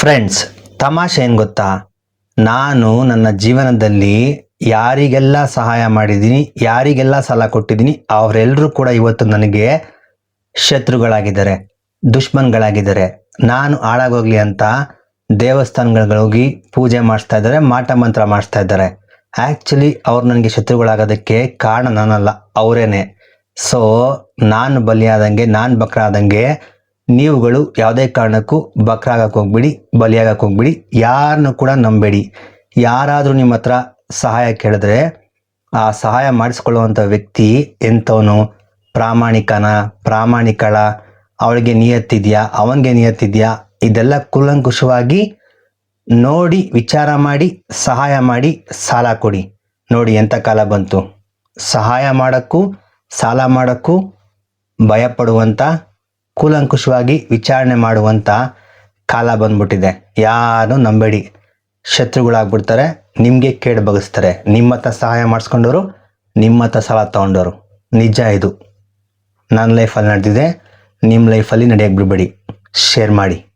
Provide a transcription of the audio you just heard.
Friends, ತಮಾಷೆ ಏನು ಗೊತ್ತಾ? ನಾನು ನನ್ನ ಜೀವನದಲ್ಲಿ ಯಾರಿಗೆಲ್ಲ ಸಹಾಯ ಮಾಡಿದ್ದೀನಿ, ಯಾರಿಗೆಲ್ಲ ಸಾಲ ಕೊಟ್ಟಿದ್ದೀನಿ, ಅವರೆಲ್ಲರೂ ಕೂಡ ಇವತ್ತು ನನಗೆ ಶತ್ರುಗಳಾಗಿದ್ದಾರೆ, ದುಶ್ಮನ್ಗಳಾಗಿದ್ದಾರೆ. ನಾನು ಹಾಳಾಗೋಗ್ಲಿ ಅಂತ ದೇವಸ್ಥಾನಗಳಿಗೆ ಪೂಜೆ ಮಾಡಿಸ್ತಾ ಇದ್ದಾರೆ, ಮಾಟ ಮಂತ್ರ ಮಾಡಿಸ್ತಾ ಇದ್ದಾರೆ. ಆ್ಯಕ್ಚುಲಿ ಅವ್ರು ನನಗೆ ಶತ್ರುಗಳಾಗೋದಕ್ಕೆ ಕಾರಣ ನಾನಲ್ಲ, ಅವರೇನೆ. ಸೊ ನಾನು ಬಲಿಯಾದಂಗೆ, ನಾನು ಬಕ್ರ ಆದಂಗೆ ನೀವುಗಳು ಯಾವುದೇ ಕಾರಣಕ್ಕೂ ಬಕ್ರಾಗಕ್ಕೆ ಹೋಗ್ಬಿಡಿ, ಬಲಿಯಾಗಕ್ಕೆ ಹೋಗ್ಬಿಡಿ. ಯಾರನ್ನು ಕೂಡ ನಂಬೇಡಿ. ಯಾರಾದರೂ ನಿಮ್ಮ ಹತ್ರ ಸಹಾಯ ಕೇಳಿದ್ರೆ ಆ ಸಹಾಯ ಮಾಡಿಸ್ಕೊಳ್ಳುವಂಥ ವ್ಯಕ್ತಿ ಎಂಥವನು, ಪ್ರಾಮಾಣಿಕಳ, ಅವಳಿಗೆ ನಿಯತ್ತಿದೆಯಾ, ಅವನಿಗೆ ನಿಯತ್ತಿದೆಯಾ, ಇದೆಲ್ಲ ಕೂಲಂಕುಷವಾಗಿ ನೋಡಿ ವಿಚಾರ ಮಾಡಿ ಸಹಾಯ ಮಾಡಿ ಸಾಲ ಕೊಡಿ. ನೋಡಿ ಎಂಥ ಕಾಲ ಬಂತು. ಸಹಾಯ ಮಾಡೋಕ್ಕೂ ಸಾಲ ಮಾಡೋಕ್ಕೂ ಭಯಪಡುವಂಥ, ಕೂಲಂಕುಷವಾಗಿ ವಿಚಾರಣೆ ಮಾಡುವಂಥ ಕಾಲ ಬಂದ್ಬಿಟ್ಟಿದೆ. ಯಾರು ನಂಬೇಡಿ, ಶತ್ರುಗಳಾಗ್ಬಿಡ್ತಾರೆ, ನಿಮಗೆ ಕೇಡು ಬಗೆಸ್ತಾರೆ. ನಿಮ್ಮ ಹತ್ರ ಸಹಾಯ ಮಾಡಿಸ್ಕೊಂಡವರು, ನಿಮ್ಮ ಹತ್ರ ಸಾಲ ತೊಗೊಂಡವರು. ನಿಜ ಇದು. ನನ್ನ ಲೈಫಲ್ಲಿ ನಡೆದಿದೆ, ನಿಮ್ಮ ಲೈಫಲ್ಲಿ ನಡೆಯಕ್ಕೆ ಬಿಡಬೇಡಿ. ಶೇರ್ ಮಾಡಿ.